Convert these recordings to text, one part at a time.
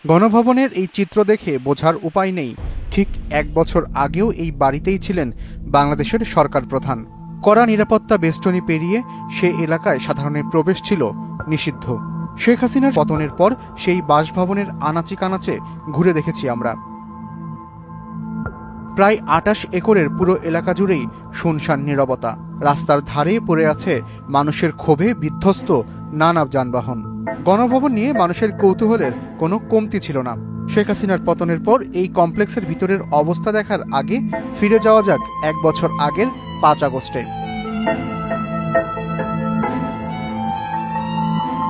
গণভবনের এই চিত্র দেখে বোঝার উপায় নেই ঠিক এক বছর আগেও এই বাড়িতেই ছিলেন বাংলাদেশের সরকার প্রধান। কড়া নিরাপত্তা বেষ্টনী পেরিয়ে সে এলাকায় সাধারণের প্রবেশ ছিল নিষিদ্ধ। শেখ হাসিনার পতনের পর সেই বাসভবনের আনাচে কানাচে ঘুরে দেখেছি আমরা। প্রায় ২৮ একরের পুরো এলাকা জুড়েই শুনশান নীরবতা। রাস্তার ধারে পড়ে আছে মানুষের ক্ষোভে বিধ্বস্ত নানা যানবাহন। গণভবন নিয়ে মানুষের কৌতূহলের কোনো কমতি ছিল না। শেখ হাসিনার পতনের পর এই কমপ্লেক্সের ভিতরের অবস্থা দেখার আগে ফিরে যাওয়া যাক এক বছর আগের ৫ আগস্টে।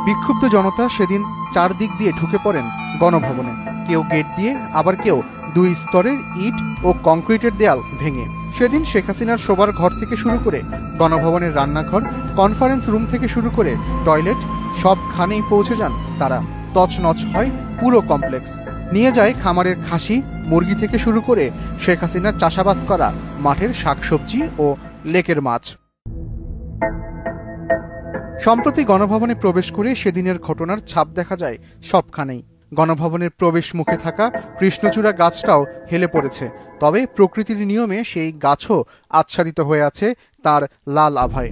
বিক্ষুব্ধ জনতা সেদিন চারদিক দিয়ে ঢুকে পড়েন গণভবনে। কেউ গেট দিয়ে, আবার কেউ ২ স্তরের ইট ও কংক্রিটের দেয়াল ভেঙে। সেদিন শেখ হাসিনার শোবার ঘর থেকে শুরু করে গণভবনের রান্নাঘর, কনফারেন্স রুম থেকে শুরু করে টয়লেট সবখানেই পৌঁছে যান তারা। তছনছ হয় পুরো কমপ্লেক্স। নিয়ে যায় খামারের খাসি, মুরগি থেকে শুরু করে শেখ হাসিনার চাষাবাদ করা মাঠের শাকসবজি ও লেকের মাছ। সম্প্রতি গণভবনে প্রবেশ করে সেদিনের ঘটনার ছাপ দেখা যায় সবখানেই। গণভবনের প্রবেশ মুখে থাকা কৃষ্ণচূড়া গাছটাও হেলে পড়েছে, তবে প্রকৃতির নিয়মে সেই গাছও আচ্ছাদিত হয়ে আছে তার লাল আভায়।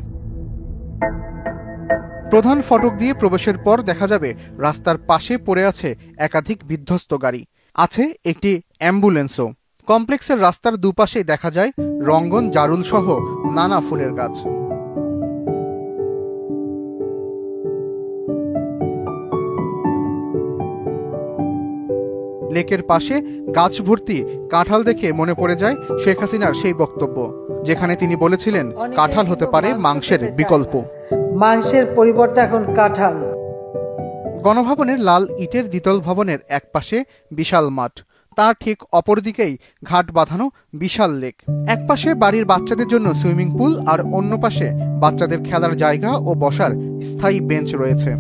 প্রধান ফটক দিয়ে প্রবেশের পর দেখা যাবে রাস্তার পাশে পড়ে আছে একাধিক বিধ্বস্ত গাড়ি, আছে একটি অ্যাম্বুলেন্সও। কমপ্লেক্সের রাস্তার দুপাশেই দেখা যায় রঙ্গন, জারুল সহ নানা ফুলের গাছ। লেকের পাশে গাছ ভর্তি কাঁঠাল দেখে মনে পড়ে যায় শেখ হাসিনার সেই বক্তব্য, যেখানে তিনি বলেছিলেন কাঁঠাল হতে পারে মাংসের বিকল্প। মাংসের পরিবর্তে এখন কাঁঠাল। গণভবনের লাল ইটের দ্বিতল ভবনের এক পাশে বিশাল মাঠ, তার ঠিক অপরদিকেই ঘাট বাঁধানো বিশাল লেক। এক পাশে বাড়ির বাচ্চাদের জন্য সুইমিং পুল, আর অন্য পাশে বাচ্চাদের খেলার জায়গা ও বসার স্থায়ী বেঞ্চ রয়েছে।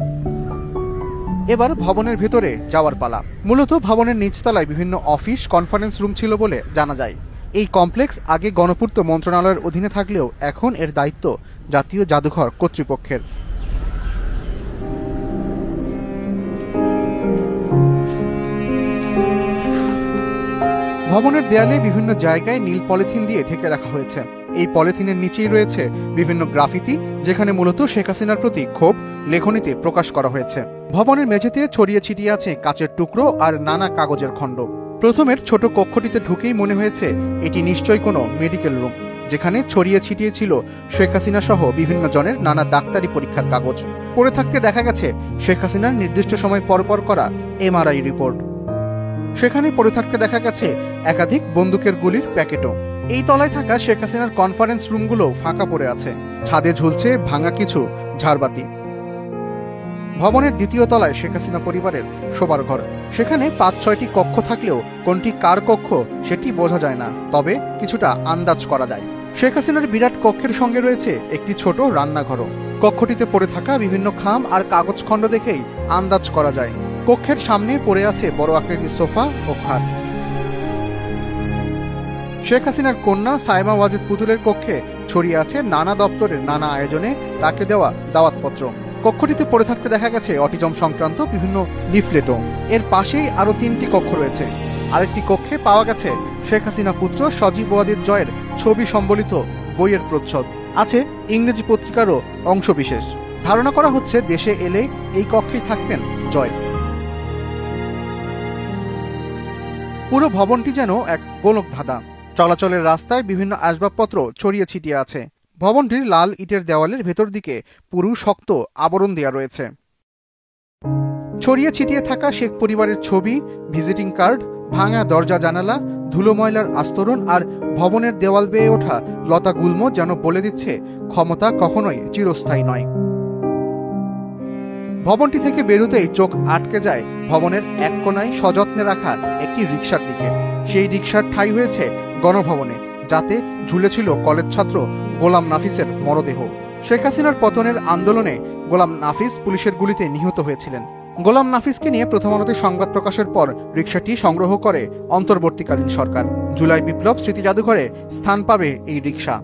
এবার ভবনের ভেতরে যাওয়ার পালা। মূলত ভবনের নিচতলায় বিভিন্ন অফিস, কনফারেন্স রুম ছিল বলে জানা যায়। এই কমপ্লেক্স আগে গণপূর্ত মন্ত্রণালয়ের অধীনে থাকলেও এখন এর দায়িত্ব জাতীয় জাদুঘর কর্তৃপক্ষের। ভবনের দেয়ালে বিভিন্ন জায়গায় নীল পলিথিন দিয়ে ঢেকে রাখা হয়েছে। এই পলিথিনের নিচেই রয়েছে বিভিন্ন গ্রাফিতি, যেখানে মূলত শেখ হাসিনার প্রতি ক্ষোভ লেখনীতে প্রকাশ করা হয়েছে। ভবনের মেঝেতে ছড়িয়ে ছিটিয়ে আছে কাচের টুকরো আর নানা কাগজের খণ্ড। প্রথমের ছোট কক্ষটিতে ঢুকেই মনে হয়েছে এটি নিশ্চয়ই কোনো মেডিকেল রুম, যেখানে ছড়িয়ে ছিটিয়ে ছিল শেখ হাসিনা সহ বিভিন্ন জনের নানা ডাক্তারি পরীক্ষার কাগজ। পড়ে থাকতে দেখা গেছে শেখ হাসিনার নির্দিষ্ট সময় পরপর করা MRI রিপোর্ট। সেখানে পড়ে থাকতে দেখা গেছে একাধিক বন্দুকের গুলির প্যাকেটও। এই তলায় থাকা শেখ হাসিনার কনফারেন্স রুমগুলো ফাঁকা পড়ে আছে, ছাদে ঝুলছে ভাঙা কিছু ঝাড়বাতি। ভবনের দ্বিতীয় তলায় শেখ হাসিনা পরিবারের শোবার ঘর। সেখানে ৫-৬টি কক্ষ থাকলেও কোনটি কার কক্ষ সেটি বোঝা যায় না, তবে কিছুটা আন্দাজ করা যায়। শেখ হাসিনার বিরাট কক্ষের সঙ্গে রয়েছে একটি ছোট রান্নাঘরও। কক্ষটিতে পড়ে থাকা বিভিন্ন খাম আর কাগজ খণ্ড দেখেই আন্দাজ করা যায় কক্ষের সামনে পড়ে আছে বড় আকৃতির সোফা ও খাট। শেখ হাসিনার কন্যা সাইমা ওয়াজেদ পুতুলের কক্ষে ছড়িয়ে আছে নানা দপ্তরের নানা আয়োজনে তাকে দেওয়া দাওয়াতপত্র। কক্ষটিতে পড়ে থাকতে দেখা গেছে অটিজম সংক্রান্ত বিভিন্ন লিফলেটও। এর পাশেই আরো 3টি কক্ষ রয়েছে। আরেকটি কক্ষে পাওয়া গেছে শেখ হাসিনা পুত্র সজীব ওয়াজেদ জয়ের ছবি সম্বলিত বইয়ের প্রচ্ছদ। আছে ইংরেজি পত্রিকারও অংশবিশেষ। ধারণা করা হচ্ছে দেশে এলে এই কক্ষেই থাকতেন জয়। পুরো ভবনটি যেন এক গোলক ধাঁধা। চলাচলের রাস্তায় বিভিন্ন আসবাবপত্র ছড়িয়ে ছিটিয়ে আছে। ভবনটির লাল ইটের দেওয়ালের ভেতর দিকে পুরু শক্ত আবরণ দেয়া রয়েছে। ছড়িয়ে ছিটিয়ে থাকা শেখ পরিবারের ছবি, ভিজিটিং কার্ড, ভাঙা দরজা জানালা, ধুলো ময়লার আস্তরণ আর ভবনের দেওয়াল বেয়ে ওঠা লতা গুল্ম যেন বলে দিচ্ছে ক্ষমতা কখনোই চিরস্থায়ী নয়। ভবনটি থেকে বেরোতেই চোখ আটকে যায় ভবনের এক কোণায় সযত্নে রাখা একটি রিকশার দিকে। সেই রিকশার ঠাঁই হয়েছে গণভবনে, যাতে ঝুলেছিল কলেজ ছাত্র গোলাম নাফিসের মরদেহ। শেখ হাসিনার পতনের আন্দোলনে গোলাম নাফিস পুলিশের গুলিতে নিহত হয়েছিলেন। গোলাম নাফিসকে নিয়ে প্রথম আলোতে সংবাদ প্রকাশের পর রিকশাটি সংগ্রহ করে অন্তর্বর্তীকালীন সরকার। জুলাই বিপ্লব স্মৃতি জাদুঘরে স্থান পাবে এই রিকশা।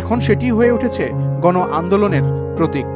এখন সেটি হয়ে উঠেছে গণ আন্দোলনের প্রতীক।